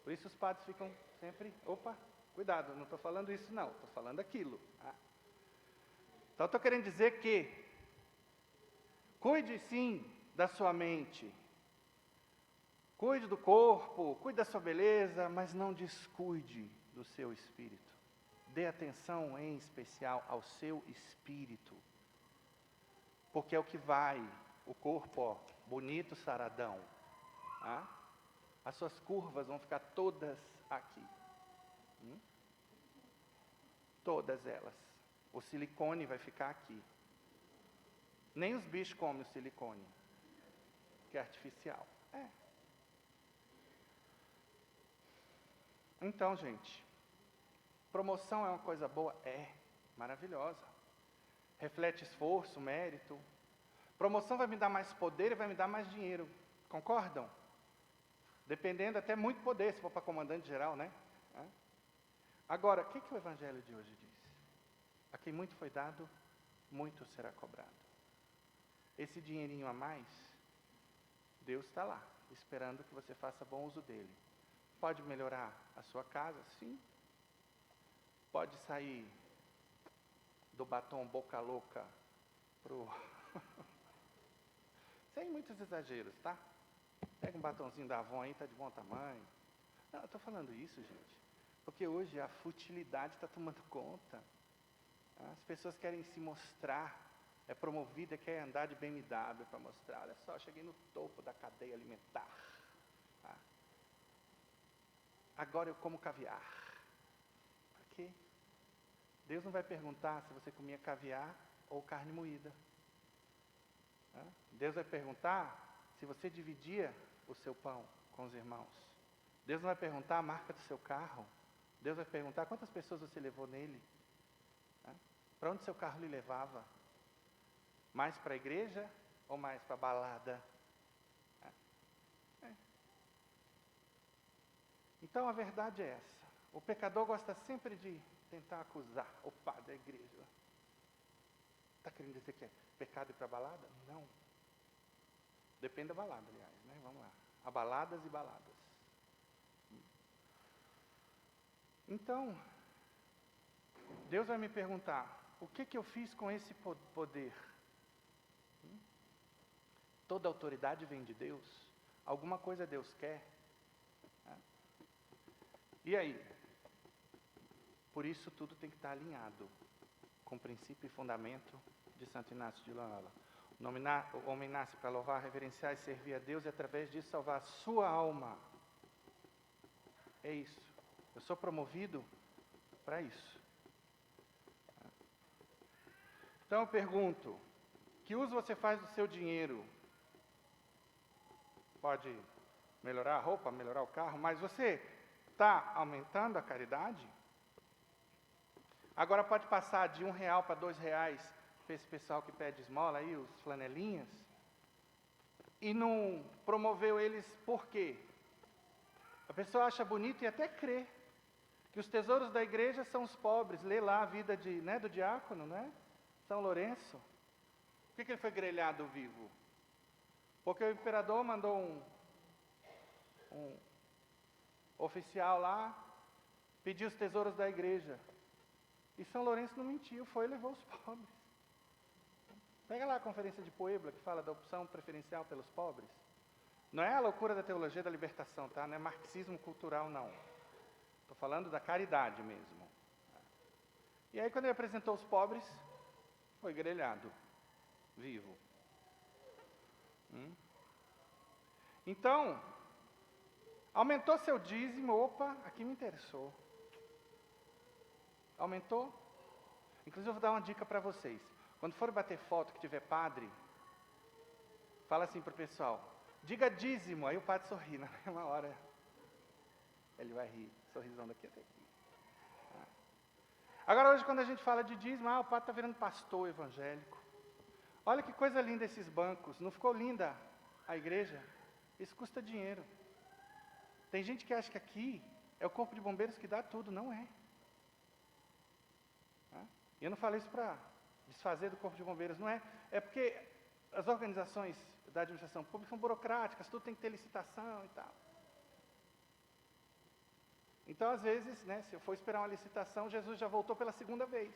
Por isso os padres ficam sempre, cuidado, não estou falando isso não, estou falando aquilo. Tá? Então estou querendo dizer que, cuide sim da sua mente, cuide do corpo, cuide da sua beleza, mas não descuide do seu espírito. Dê atenção em especial ao seu espírito, porque é o que vai, o corpo bonito, saradão, tá? As suas curvas vão ficar todas aqui. Todas elas. O silicone vai ficar aqui. Nem os bichos comem o silicone, que é artificial. Então, gente, promoção é uma coisa boa? É, maravilhosa. Reflete esforço, mérito. Promoção vai me dar mais poder e vai me dar mais dinheiro. Concordam? Dependendo, até muito poder, se for para comandante geral, né? Agora, o que o Evangelho de hoje diz? A quem muito foi dado, muito será cobrado. Esse dinheirinho a mais, Deus está lá, esperando que você faça bom uso dele. Pode melhorar a sua casa? Sim. Pode sair do batom boca louca pro... Sem muitos exageros, tá? Pega um batonzinho da Avon aí, tá de bom tamanho. Não, eu estou falando isso, gente, porque hoje a futilidade está tomando conta. As pessoas querem se mostrar, é promovida, quer andar de BMW para mostrar. Olha só, cheguei no topo da cadeia alimentar. Tá? Agora eu como caviar. Para quê? Deus não vai perguntar se você comia caviar ou carne moída. Tá? Deus vai perguntar se você dividia o seu pão com os irmãos. Deus não vai perguntar a marca do seu carro. Deus vai perguntar quantas pessoas você levou nele. Para onde seu carro lhe levava? Mais para a igreja ou mais para a balada? Então a verdade é essa. O pecador gosta sempre de tentar acusar o padre da igreja. Está querendo dizer que é pecado ir para a balada? Não. Depende da balada, aliás, né? Vamos lá. Há baladas e baladas. Então, Deus vai me perguntar, o que eu fiz com esse poder? Toda autoridade vem de Deus. Alguma coisa Deus quer. E aí? Por isso tudo tem que estar alinhado com o princípio e fundamento de Santo Inácio de Loyola. O homem nasce para louvar, reverenciar e servir a Deus e através disso salvar a sua alma. É isso. Eu sou promovido para isso. Então eu pergunto, que uso você faz do seu dinheiro? Pode melhorar a roupa, melhorar o carro, mas você está aumentando a caridade? Agora pode passar de R$1 para R$2 para esse pessoal que pede esmola aí, os flanelinhas, e não promoveu eles por quê? A pessoa acha bonito e até crê que os tesouros da igreja são os pobres. Lê lá a vida do diácono, né? São Lourenço. Por que ele foi grelhado vivo? Porque o imperador mandou um oficial lá pedir os tesouros da igreja. E São Lourenço não mentiu, foi e levou os pobres. Pega lá a conferência de Puebla, que fala da opção preferencial pelos pobres. Não é a loucura da teologia da libertação, tá? Não é marxismo cultural, não. Estou falando da caridade mesmo. E aí, quando ele apresentou os pobres, foi grelhado, vivo. Então, aumentou seu dízimo, opa, aqui me interessou. Aumentou? Inclusive, eu vou dar uma dica para vocês. Quando for bater foto que tiver padre, fala assim para o pessoal, diga dízimo, aí o padre sorri, na mesma hora ele vai rir, sorrisão daqui até aqui. Agora hoje quando a gente fala de dízimo, o padre está virando pastor evangélico. Olha que coisa linda esses bancos, não ficou linda a igreja? Isso custa dinheiro. Tem gente que acha que aqui é o corpo de bombeiros que dá tudo, não é. E eu não falei isso para desfazer do corpo de bombeiros, não é. É porque as organizações da administração pública são burocráticas, tudo tem que ter licitação e tal. Então, às vezes, né, se eu for esperar uma licitação, Jesus já voltou pela segunda vez.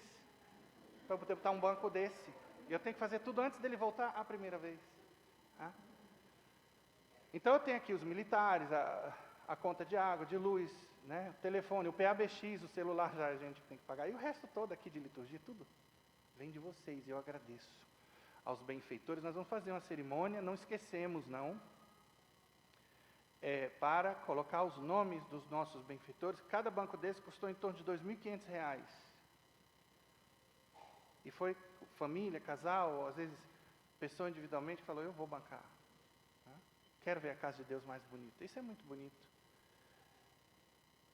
Para eu poder botar um banco desse. E eu tenho que fazer tudo antes dele voltar a primeira vez. Então, eu tenho aqui os militares, a conta de água, de luz, né, o telefone, o PABX, o celular já a gente tem que pagar. E o resto todo aqui de liturgia, tudo vem de vocês. E eu agradeço aos benfeitores. Nós vamos fazer uma cerimônia, não esquecemos, não. Para colocar os nomes dos nossos benfeitores. Cada banco desse custou em torno de R$2.500. E foi família, casal, ou às vezes pessoa individualmente que falou, eu vou bancar. Quero ver a casa de Deus mais bonita. Isso é muito bonito.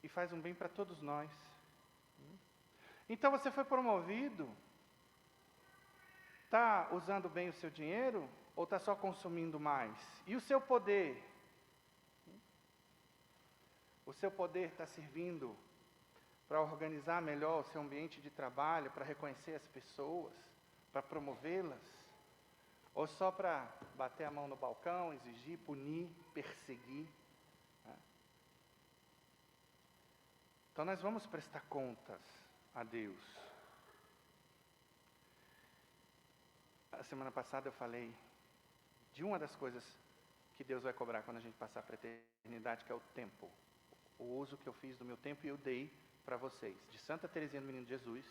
E faz um bem para todos nós. Então você foi promovido, está usando bem o seu dinheiro ou está só consumindo mais? E o seu poder? O seu poder está servindo para organizar melhor o seu ambiente de trabalho, para reconhecer as pessoas, para promovê-las? Ou só para bater a mão no balcão, exigir, punir, perseguir? Então nós vamos prestar contas a Deus. A semana passada eu falei de uma das coisas que Deus vai cobrar quando a gente passar para a eternidade, que é o tempo. O uso que eu fiz do meu tempo e eu dei para vocês. De Santa Teresinha do Menino Jesus,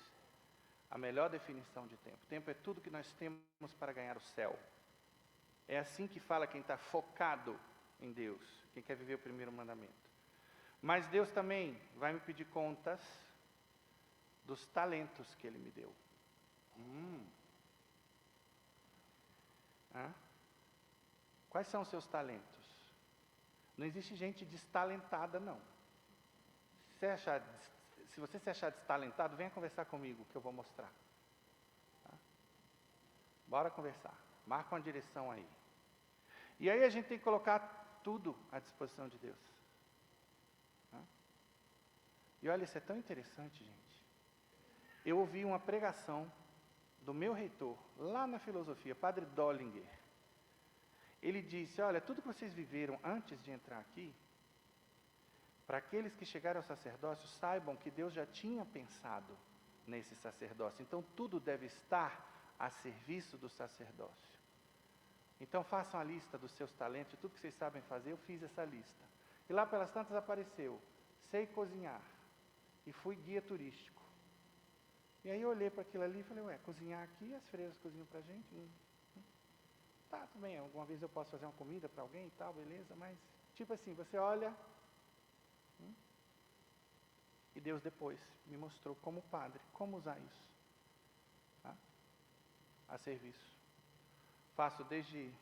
a melhor definição de tempo. Tempo é tudo que nós temos para ganhar o céu. É assim que fala quem está focado em Deus, quem quer viver o primeiro mandamento. Mas Deus também vai me pedir contas dos talentos que Ele me deu. Quais são os seus talentos? Não existe gente destalentada, não. Se você se achar destalentado, venha conversar comigo, que eu vou mostrar. Tá? Bora conversar. Marca uma direção aí. E aí a gente tem que colocar tudo à disposição de Deus. Tá? E olha, isso é tão interessante, gente. Eu ouvi uma pregação do meu reitor, lá na filosofia, Padre Dollinger. Ele disse, olha, tudo que vocês viveram antes de entrar aqui, para aqueles que chegaram ao sacerdócio, saibam que Deus já tinha pensado nesse sacerdócio. Então, tudo deve estar a serviço do sacerdócio. Então, façam a lista dos seus talentos, tudo que vocês sabem fazer. Eu fiz essa lista. E lá pelas tantas apareceu, sei cozinhar. E fui guia turístico. E aí eu olhei para aquilo ali e falei, ué, cozinhar aqui, as freiras cozinham para a gente? Tá, tudo bem, alguma vez eu posso fazer uma comida para alguém e tal, beleza, mas, tipo assim, você olha... E Deus depois me mostrou como padre, como usar isso, tá? A serviço. Faço desde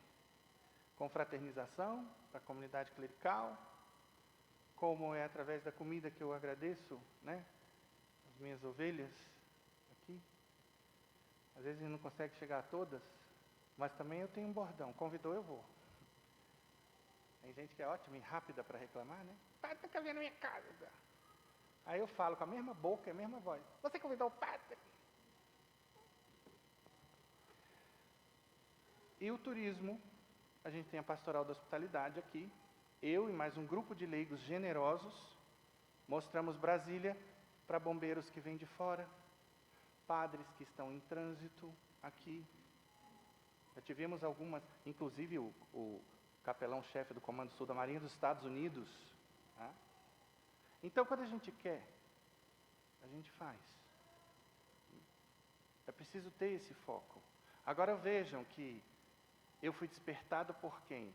confraternização para a comunidade clerical, como é através da comida que eu agradeço, né? As minhas ovelhas aqui. Às vezes a gente não consegue chegar a todas, mas também eu tenho um bordão, convidou, eu vou. Tem gente que é ótima e rápida para reclamar, né? Padre, está vendo minha casa. Aí eu falo com a mesma boca e a mesma voz. Você convidou o padre? E o turismo, a gente tem a pastoral da hospitalidade aqui. Eu e mais um grupo de leigos generosos mostramos Brasília para bombeiros que vêm de fora, padres que estão em trânsito aqui. Já tivemos algumas, inclusive o capelão-chefe do Comando Sul da Marinha dos Estados Unidos. Tá? Então, quando a gente quer, a gente faz. É preciso ter esse foco. Agora vejam que eu fui despertado por quem?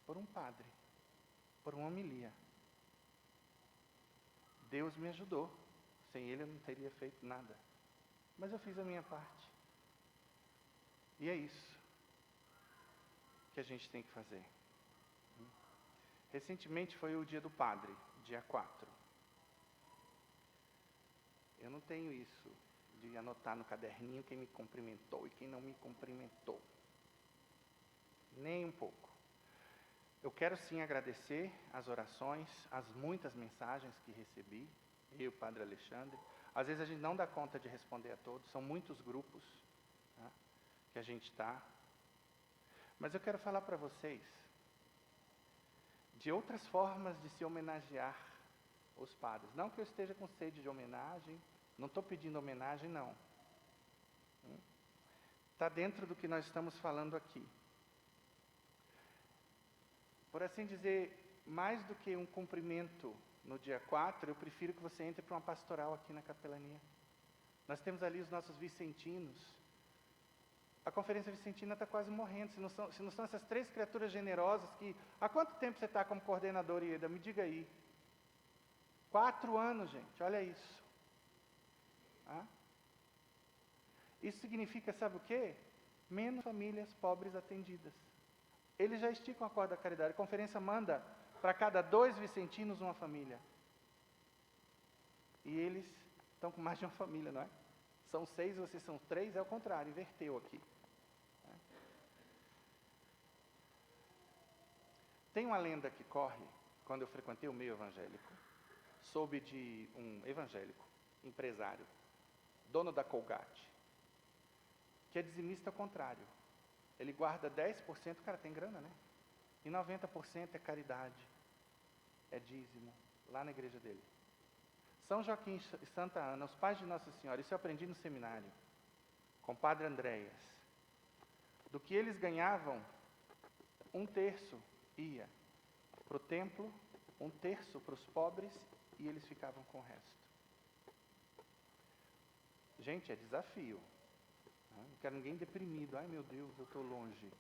Por um padre, por uma homilia. Deus me ajudou. Sem ele eu não teria feito nada. Mas eu fiz a minha parte. E é isso que a gente tem que fazer. Recentemente foi o dia do padre, dia 4. Eu não tenho isso de anotar no caderninho quem me cumprimentou e quem não me cumprimentou. Nem um pouco. Eu quero sim agradecer as orações, as muitas mensagens que recebi, eu e o Padre Alexandre. Às vezes a gente não dá conta de responder a todos, são muitos grupos, tá, que a gente está. Mas eu quero falar para vocês de outras formas de se homenagear os padres. Não que eu esteja com sede de homenagem, não estou pedindo homenagem, não. Está dentro do que nós estamos falando aqui. Por assim dizer, mais do que um cumprimento no dia 4, eu prefiro que você entre para uma pastoral aqui na capelania. Nós temos ali os nossos vicentinos. A conferência vicentina está quase morrendo, se não são essas 3 criaturas generosas que... Há quanto tempo você está como coordenador, Ieda? Me diga aí. 4 anos, gente, olha isso. Isso significa, sabe o quê? Menos famílias pobres atendidas. Eles já esticam a corda da caridade. A conferência manda para cada 2 vicentinos uma família. E eles estão com mais de uma família, não é? São 6, vocês são 3, é o contrário, inverteu aqui. Tem uma lenda que corre, quando eu frequentei o meio evangélico, soube de um evangélico, empresário, dono da Colgate, que é dizimista ao contrário. Ele guarda 10%, o cara tem grana, né? E 90% é caridade, é dízimo, lá na igreja dele. São Joaquim e Santa Ana, os pais de Nossa Senhora, isso eu aprendi no seminário, com o Padre Andréas. Do que eles ganhavam, 1/3 ia para o templo, 1/3 para os pobres, e eles ficavam com o resto. Gente, é desafio. Não quero ninguém deprimido. Ai, meu Deus, eu estou longe.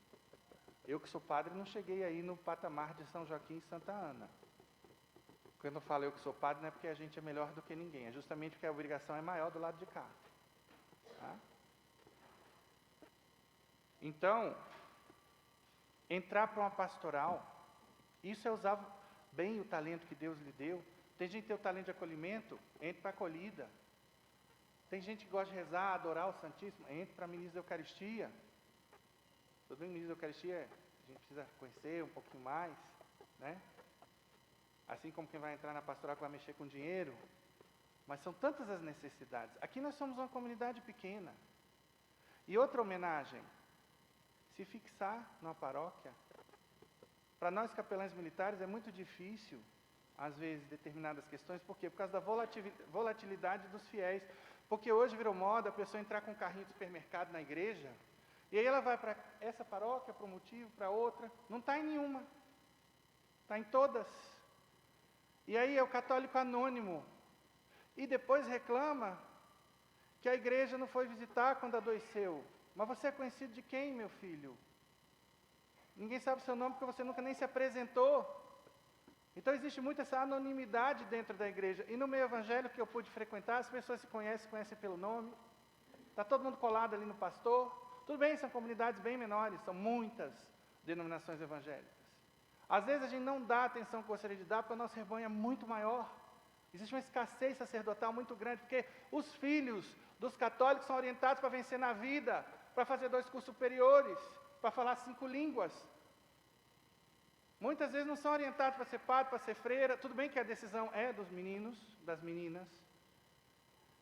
Eu que sou padre, não cheguei aí no patamar de São Joaquim e Santa Ana. Quando eu falo eu que sou padre, não é porque a gente é melhor do que ninguém, é justamente porque a obrigação é maior do lado de cá. Tá? Então, Entrar para uma pastoral, isso é usar bem o talento que Deus lhe deu. Tem gente que tem o talento de acolhimento, entre para a acolhida. Tem gente que gosta de rezar, adorar o Santíssimo, entre para ministro da Eucaristia. Todo ministro da Eucaristia, a gente precisa conhecer um pouquinho mais, né? Assim como quem vai entrar na pastoral que vai mexer com dinheiro. Mas são tantas as necessidades. Aqui nós somos uma comunidade pequena. E outra homenagem, se fixar numa paróquia. Para nós capelães militares é muito difícil, às vezes, determinadas questões. Por quê? Por causa da volatilidade dos fiéis. Porque hoje virou moda a pessoa entrar com um carrinho de supermercado na igreja, e aí ela vai para essa paróquia, para um motivo, para outra. Não está em nenhuma. Está em todas. E aí é o católico anônimo. E depois reclama que a igreja não foi visitar quando adoeceu. Mas você é conhecido de quem, meu filho? Ninguém sabe o seu nome porque você nunca nem se apresentou. Então existe muito essa anonimidade dentro da igreja. E no meio evangélico que eu pude frequentar, as pessoas se conhecem pelo nome. Está todo mundo colado ali no pastor. Tudo bem, são comunidades bem menores, são muitas denominações evangélicas. Às vezes a gente não dá a atenção que gostaria de dar, porque o nosso rebanho é muito maior. Existe uma escassez sacerdotal muito grande, porque os filhos dos católicos são orientados para vencer na vida, para fazer 2 cursos superiores, para falar 5 línguas. Muitas vezes não são orientados para ser padre, para ser freira. Tudo bem que a decisão é dos meninos, das meninas,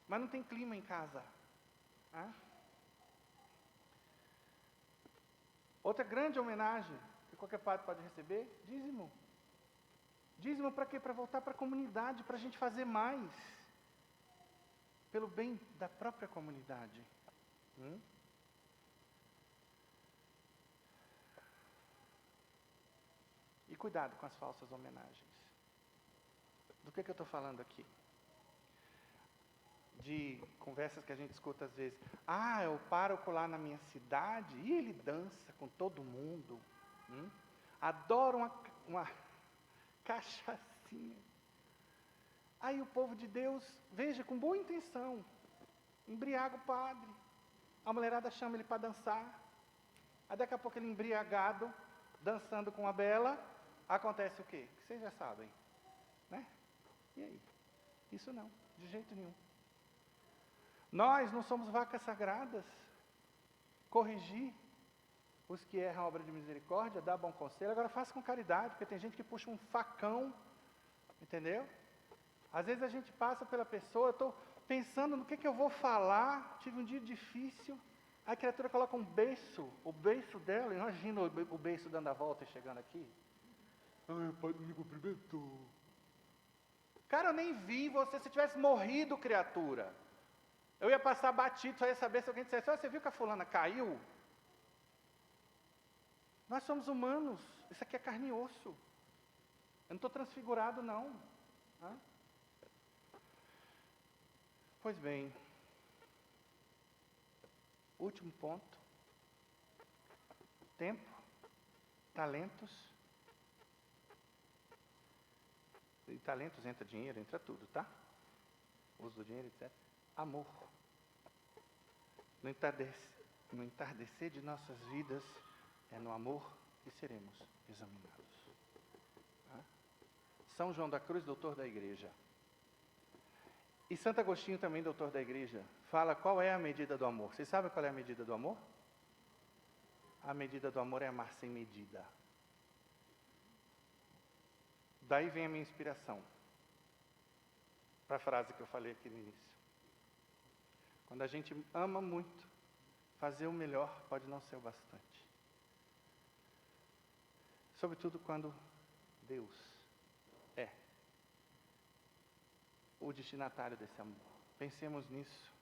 mas não tem clima em casa. Outra grande homenagem que qualquer padre pode receber, dízimo. Dízimo para quê? Para voltar para a comunidade, para a gente fazer mais. Pelo bem da própria comunidade. E cuidado com as falsas homenagens. Do que eu estou falando aqui? De conversas que a gente escuta às vezes. É o pároco lá na minha cidade, e ele dança com todo mundo. Adora uma cachaçinha. Aí o povo de Deus, veja, com boa intenção, embriaga o padre. A mulherada chama ele para dançar. Aí daqui a pouco ele embriagado, dançando com a bela, acontece o quê? Que vocês já sabem, né? E aí? Isso não, de jeito nenhum. Nós não somos vacas sagradas. Corrigir os que erram a obra de misericórdia, dar bom conselho. Agora faça com caridade, porque tem gente que puxa um facão, entendeu? Às vezes a gente passa pela pessoa, eu estou pensando no que eu vou falar, tive um dia difícil, a criatura coloca um beiço, o beiço dela, imagina o beiço dando a volta e chegando aqui. Ai, o pai não me cumprimentou. Cara, eu nem vi você, se tivesse morrido, criatura. Eu ia passar batido, só ia saber se alguém dissesse, você viu que a fulana caiu? Nós somos humanos, isso aqui é carne e osso. Eu não estou transfigurado, não. Pois bem, último ponto. Tempo, talentos. E talentos entra dinheiro, entra tudo, tá? Uso do dinheiro, etc. Amor. No entardecer de nossas vidas, é no amor que seremos examinados. São João da Cruz, doutor da igreja. E Santo Agostinho também, doutor da igreja, fala qual é a medida do amor. Vocês sabem qual é a medida do amor? A medida do amor é amar sem medida. Daí vem a minha inspiração para a frase que eu falei aqui no início. Quando a gente ama muito, fazer o melhor pode não ser o bastante. Sobretudo quando Deus é o destinatário desse amor. Pensemos nisso.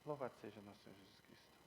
Louvado seja nosso Senhor Jesus Cristo.